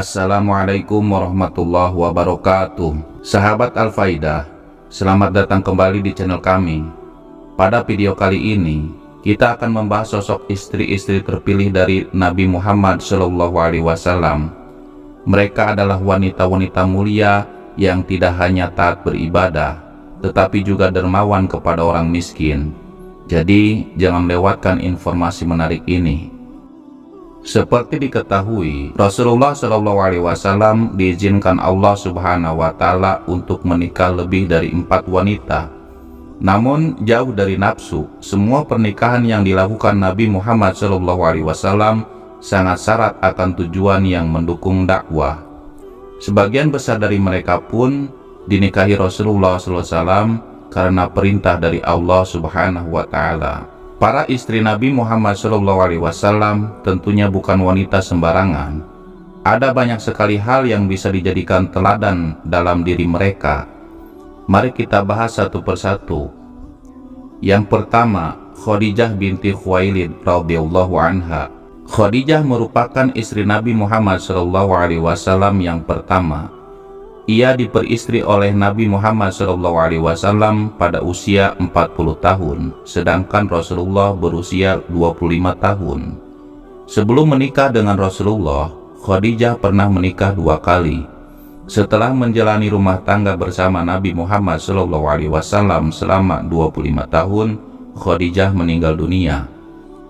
Assalamualaikum warahmatullahi wabarakatuh. Sahabat Al-Faidah, selamat datang kembali di channel kami. Pada video kali ini, kita akan membahas sosok istri-istri terpilih dari Nabi Muhammad SAW. Mereka adalah wanita-wanita mulia yang tidak hanya taat beribadah, tetapi juga dermawan kepada orang miskin. Jadi, jangan lewatkan informasi menarik ini. Seperti diketahui, Rasulullah SAW diizinkan Allah Subhanahu wa Ta'ala untuk menikah lebih dari 4 wanita. Namun jauh dari nafsu, semua pernikahan yang dilakukan Nabi Muhammad SAW sangat syarat akan tujuan yang mendukung dakwah. Sebagian besar dari mereka pun dinikahi Rasulullah SAW karena perintah dari Allah Subhanahu wa Ta'ala. Para istri Nabi Muhammad SAW tentunya bukan wanita sembarangan. Ada banyak sekali hal yang bisa dijadikan teladan dalam diri mereka. Mari kita bahas satu persatu. Yang pertama, Khadijah binti Khuwailid radhiyallahu anha. Khadijah merupakan istri Nabi Muhammad SAW yang pertama. Ia diperistri oleh Nabi Muhammad SAW pada usia 40 tahun, sedangkan Rasulullah berusia 25 tahun. Sebelum menikah dengan Rasulullah, Khadijah pernah menikah 2 kali. Setelah menjalani rumah tangga bersama Nabi Muhammad SAW selama 25 tahun, Khadijah meninggal dunia.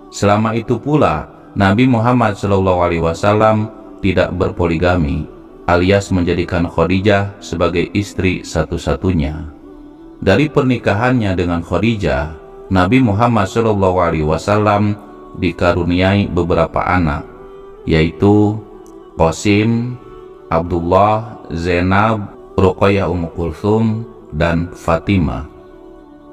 Selama itu pula, Nabi Muhammad SAW tidak berpoligami, alias menjadikan Khadijah sebagai istri satu-satunya. Dari pernikahannya dengan Khadijah, Nabi Muhammad SAW dikaruniai beberapa anak, yaitu Qasim, Abdullah, Zainab, Ruqayyah Ummu Kulthum, dan Fatimah.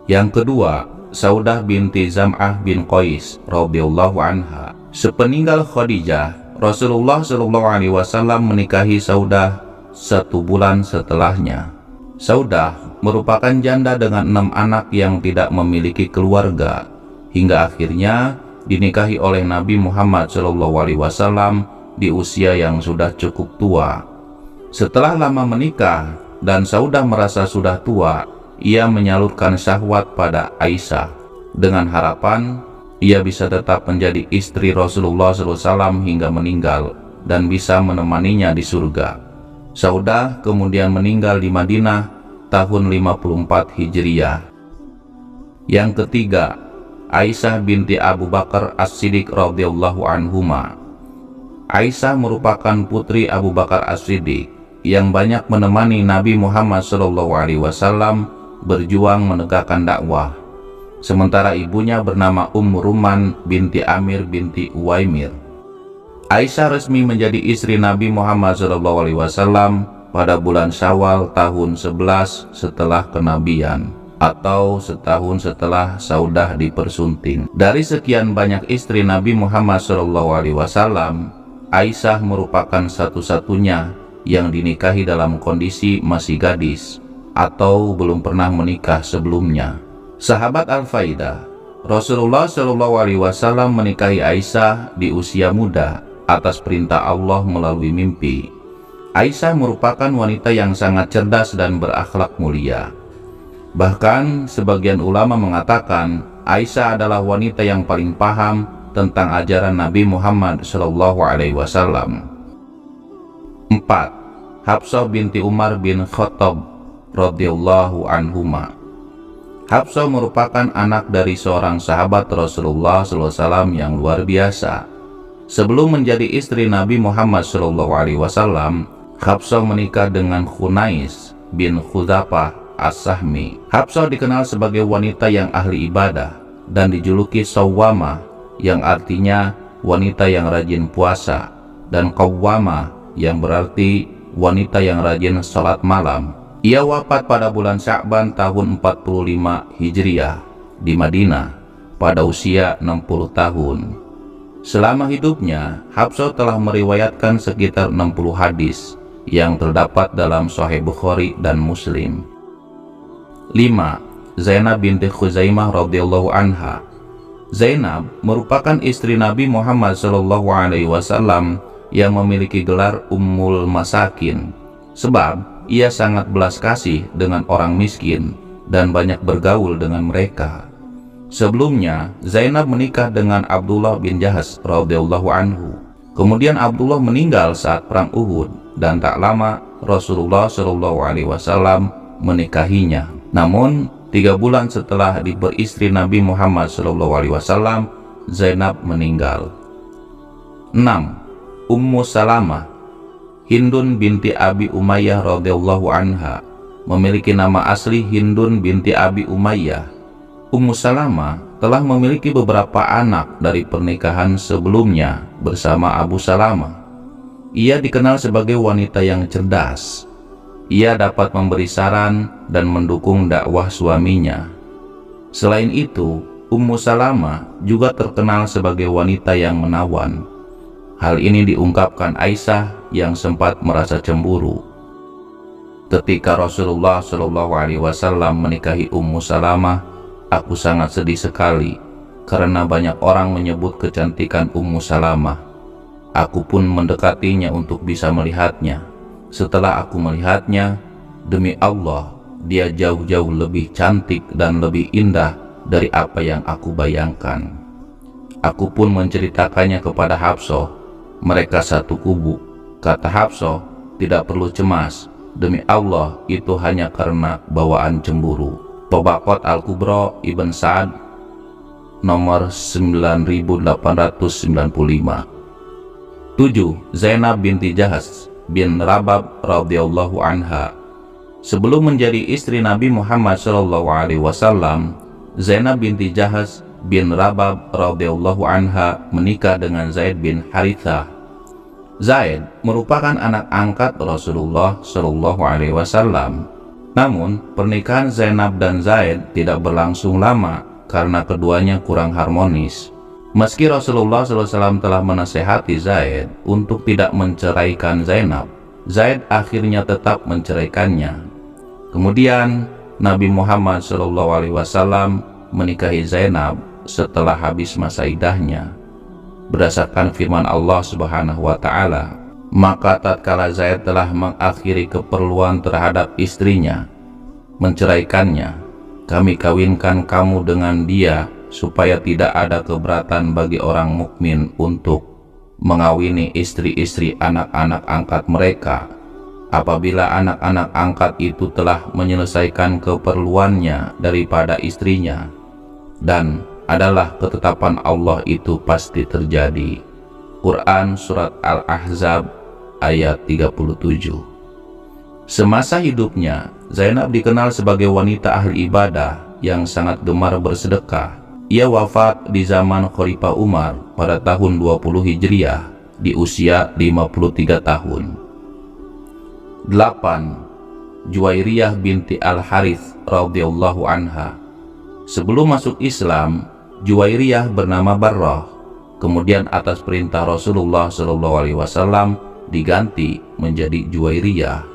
Yang kedua, Saudah binti Zam'ah bin Qais radhiyallahu anha. Sepeninggal Khadijah, Rasulullah SAW menikahi Saudah 1 bulan setelahnya. Saudah merupakan janda dengan 6 anak yang tidak memiliki keluarga, hingga akhirnya dinikahi oleh Nabi Muhammad SAW di usia yang sudah cukup tua. Setelah lama menikah dan Saudah merasa sudah tua, ia menyalurkan syahwat pada Aisyah dengan harapan ia bisa tetap menjadi istri Rasulullah SAW hingga meninggal dan bisa menemaninya di surga. Saudah kemudian meninggal di Madinah tahun 54 Hijriah. Yang ketiga, Aisyah binti Abu Bakar As-Siddiq radhiyallahu anhuma. Aisyah merupakan putri Abu Bakar As-Siddiq yang banyak menemani Nabi Muhammad SAW berjuang menegakkan dakwah. Sementara ibunya bernama Ruman binti Amir binti Uwaimir. Aisyah resmi menjadi istri Nabi Muhammad SAW pada bulan Syawal tahun 11 setelah kenabian, atau setahun setelah Saudah dipersunting. Dari sekian banyak istri Nabi Muhammad SAW, Aisyah merupakan satu-satunya yang dinikahi dalam kondisi masih gadis atau belum pernah menikah sebelumnya. Sahabat Al-Faidah, Rasulullah SAW menikahi Aisyah di usia muda atas perintah Allah melalui mimpi. Aisyah merupakan wanita yang sangat cerdas dan berakhlak mulia. Bahkan sebagian ulama mengatakan Aisyah adalah wanita yang paling paham tentang ajaran Nabi Muhammad SAW. 4. Hafsah binti Umar bin Khattab radhiyallahu anhuma. Hafsah merupakan anak dari seorang sahabat Rasulullah SAW yang luar biasa. Sebelum menjadi istri Nabi Muhammad SAW, Hafsah menikah dengan Khunais bin Khudzafah As-Sahmi. Hafsah dikenal sebagai wanita yang ahli ibadah dan dijuluki Sawwamah, yang artinya wanita yang rajin puasa, dan Qawwamah yang berarti wanita yang rajin sholat malam. Ia wafat pada bulan Sya'ban tahun 45 Hijriah di Madinah pada usia 60 tahun. Selama hidupnya, Hafsah telah meriwayatkan sekitar 60 hadis yang terdapat dalam Sahih Bukhari dan Muslim. 5. Zainab binti Khuzaimah radhiyallahu anha. Zainab merupakan istri Nabi Muhammad SAW yang memiliki gelar Ummul Masakin, sebab ia sangat belas kasih dengan orang miskin dan banyak bergaul dengan mereka. Sebelumnya, Zainab menikah dengan Abdullah bin Jahsh radhiyallahu anhu. Kemudian Abdullah meninggal saat perang Uhud dan tak lama Rasulullah Shallallahu Alaihi Wasallam menikahinya. Namun 3 bulan setelah beristri Nabi Muhammad Shallallahu Alaihi Wasallam, Zainab meninggal. 6. Ummu Salamah Hindun binti Abi Umayyah radhiyallahu anha, memiliki nama asli Hindun binti Abi Umayyah. Ummu Salamah telah memiliki beberapa anak dari pernikahan sebelumnya bersama Abu Salamah. Ia dikenal sebagai wanita yang cerdas. Ia dapat memberi saran dan mendukung dakwah suaminya. Selain itu, Ummu Salamah juga terkenal sebagai wanita yang menawan. Hal ini diungkapkan Aisyah yang sempat merasa cemburu. Ketika Rasulullah Shallallahu Alaihi Wasallam menikahi Ummu Salamah, aku sangat sedih sekali karena banyak orang menyebut kecantikan Ummu Salamah. Aku pun mendekatinya untuk bisa melihatnya. Setelah aku melihatnya, demi Allah, dia jauh-jauh lebih cantik dan lebih indah dari apa yang aku bayangkan. Aku pun menceritakannya kepada Hafsah. Mereka satu kubu. Kata Hafsah, tidak perlu cemas. Demi Allah, itu hanya karena bawaan cemburu. Tabaqat Al-Kubra Ibn Sa'ad nomor 9895. 7. Zainab binti Jahsh bin Rabab radhiyallahu anha. Sebelum menjadi istri Nabi Muhammad Shallallahu Alaihi Wasallam, Zainab binti Jahsh bin Rabab radhiyallahu anha menikah dengan Zaid bin Harithah. Zaid merupakan anak angkat Rasulullah Shallallahu Alaihi Wasallam. Namun, pernikahan Zainab dan Zaid tidak berlangsung lama karena keduanya kurang harmonis. Meski Rasulullah SAW telah menasehati Zaid untuk tidak menceraikan Zainab, Zaid akhirnya tetap menceraikannya. Kemudian, Nabi Muhammad SAW menikahi Zainab setelah habis masa iddahnya. Berdasarkan firman Allah Subhanahu wa Ta'ala, maka tatkala Zaid telah mengakhiri keperluan terhadap istrinya, menceraikannya, kami kawinkan kamu dengan dia supaya tidak ada keberatan bagi orang mukmin untuk mengawini istri-istri anak-anak angkat mereka apabila anak-anak angkat itu telah menyelesaikan keperluannya daripada istrinya, dan adalah ketetapan Allah itu pasti terjadi. Quran Surat Al-Ahzab ayat 37. Semasa hidupnya, Zainab dikenal sebagai wanita ahli ibadah yang sangat gemar bersedekah. Ia wafat di zaman Khalifah Umar pada tahun 20 Hijriah di usia 53 tahun. 8. Juwairiyah binti Al-Harith radhiyallahu anha. Sebelum masuk Islam, Juwairiyah bernama Barrah. Kemudian atas perintah Rasulullah SAW diganti menjadi Juwairiyah.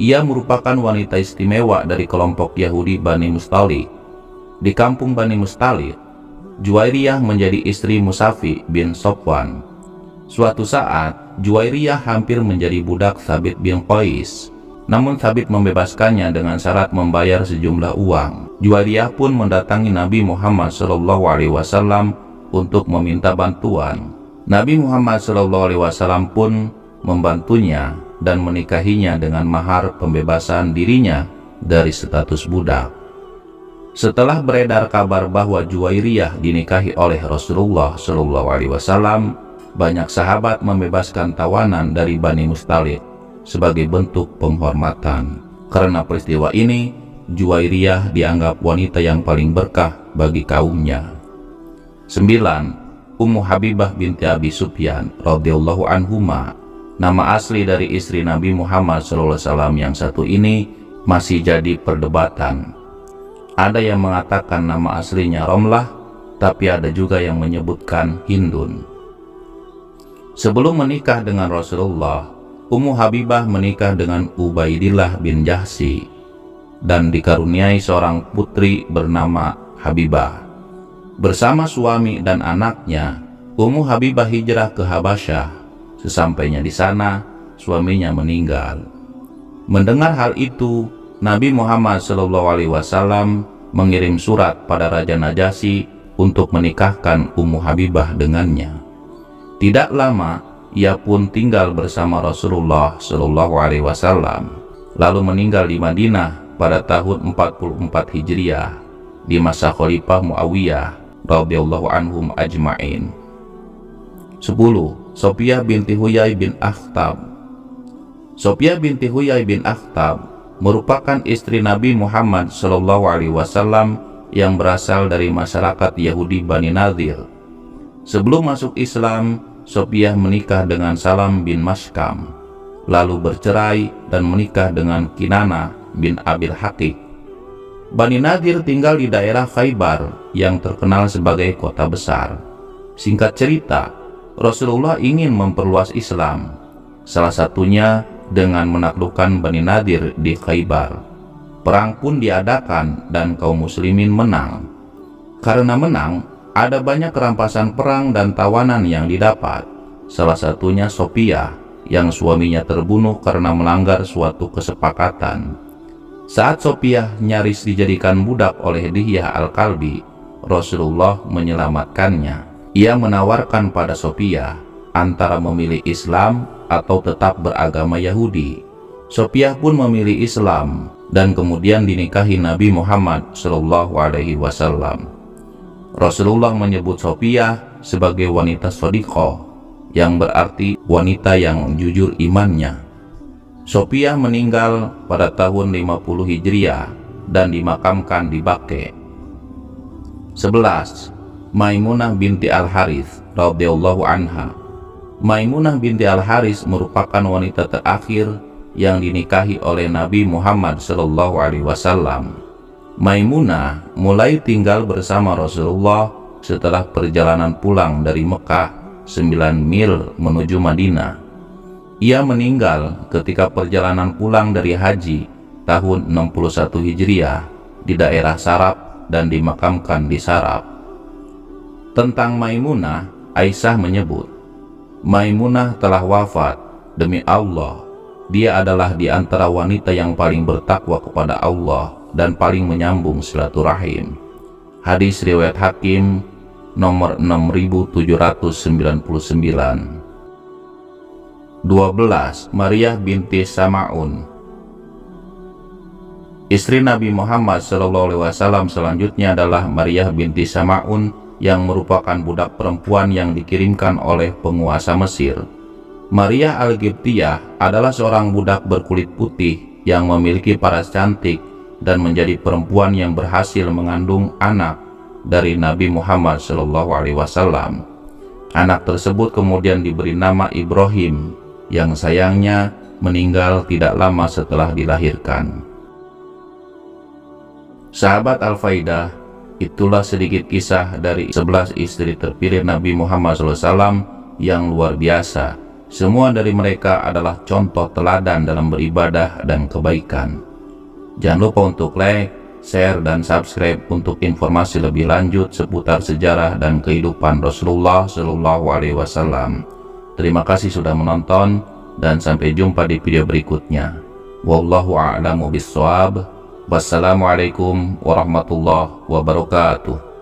Ia merupakan wanita istimewa dari kelompok Yahudi Bani Mustalik. Di kampung Bani Mustalik, Juwairiyah menjadi istri Musafi bin Sofwan. Suatu saat, Juwairiyah hampir menjadi budak Thabit bin Qais. Namun Thabit membebaskannya dengan syarat membayar sejumlah uang. Juwairiyah pun mendatangi Nabi Muhammad SAW untuk meminta bantuan. Nabi Muhammad SAW pun membantunya dan menikahinya dengan mahar pembebasan dirinya dari status budak. Setelah beredar kabar bahwa Juwairiyah dinikahi oleh Rasulullah SAW, banyak sahabat membebaskan tawanan dari Bani Mustalik sebagai bentuk penghormatan. Karena peristiwa ini, Juwairiyah dianggap wanita yang paling berkah bagi kaumnya. 9. Ummu Habibah binti Abi Sufyan radhiyallahu anhuma. Nama asli dari istri Nabi Muhammad SAW yang satu ini masih jadi perdebatan. Ada yang mengatakan nama aslinya Romlah, tapi ada juga yang menyebutkan Hindun. Sebelum menikah dengan Rasulullah, Ummu Habibah menikah dengan Ubaidillah bin Jahsy dan dikaruniai seorang putri bernama Habibah. Bersama suami dan anaknya, Ummu Habibah hijrah ke Habasyah. Sesampainya di sana, suaminya meninggal. Mendengar hal itu, Nabi Muhammad SAW mengirim surat pada Raja Najasyi untuk menikahkan Ummu Habibah dengannya. Tidak lama, ia pun tinggal bersama Rasulullah SAW, lalu meninggal di Madinah pada tahun 44 Hijriah di masa Khalifah Muawiyah radhiyallahu anhum ajma'in. 10. Sofiyah binti Huyai bin Akhtab. Sofiyah binti Huyai bin Akhtab merupakan istri Nabi Muhammad SAW yang berasal dari masyarakat Yahudi Bani Nadir. Sebelum masuk Islam, Sofiyah menikah dengan Salam bin Mashkam, lalu bercerai dan menikah dengan Kinana bin Abil Haqiq. Bani Nadir tinggal di daerah Khaybar yang terkenal sebagai kota besar. Singkat cerita, Rasulullah ingin memperluas Islam, salah satunya dengan menaklukkan Bani Nadir di Khaybar. Perang pun diadakan dan kaum muslimin menang. Karena menang, ada banyak rampasan perang dan tawanan yang didapat. Salah satunya Sofiyah yang suaminya terbunuh karena melanggar suatu kesepakatan. Saat Sofiyah nyaris dijadikan budak oleh Dihyah Al-Kalbi, Rasulullah menyelamatkannya. Ia menawarkan pada Sofiyah antara memilih Islam atau tetap beragama Yahudi. Sofiyah pun memilih Islam dan kemudian dinikahi Nabi Muhammad SAW. Rasulullah menyebut Sofiyah sebagai wanita shodiqoh, yang berarti wanita yang jujur imannya. Sofiyah meninggal pada tahun 50 Hijriah dan dimakamkan di Baqi'. 11. Maimunah binti Al-Harits radhiyallahu anha. Maimunah binti Al-Harits merupakan wanita terakhir yang dinikahi oleh Nabi Muhammad SAW. Maimunah mulai tinggal bersama Rasulullah setelah perjalanan pulang dari Mekah 9 mil menuju Madinah. Ia meninggal ketika perjalanan pulang dari haji tahun 61 Hijriah di daerah Sarab dan dimakamkan di Sarab. Tentang Maimunah, Aisyah menyebut, Maimunah telah wafat. Demi Allah, dia adalah di antara wanita yang paling bertakwa kepada Allah dan paling menyambung silaturahim. Hadis riwayat Hakim nomor 6799. 12. Maryah binti Sam'un. Istri Nabi Muhammad SAW selanjutnya adalah Maryah binti Sam'un, yang merupakan budak perempuan yang dikirimkan oleh penguasa Mesir. Maryah Al-Qibtiyah adalah seorang budak berkulit putih yang memiliki paras cantik dan menjadi perempuan yang berhasil mengandung anak dari Nabi Muhammad SAW. Anak tersebut kemudian diberi nama Ibrahim, yang sayangnya meninggal tidak lama setelah dilahirkan. Sahabat Al-Faidah, itulah sedikit kisah dari 11 istri terpilih Nabi Muhammad SAW yang luar biasa. Semua dari mereka adalah contoh teladan dalam beribadah dan kebaikan. Jangan lupa untuk like, share, dan subscribe untuk informasi lebih lanjut seputar sejarah dan kehidupan Rasulullah SAW. Terima kasih sudah menonton dan sampai jumpa di video berikutnya. Wallahu a'lamu bishawab. Wassalamualaikum warahmatullahi wabarakatuh.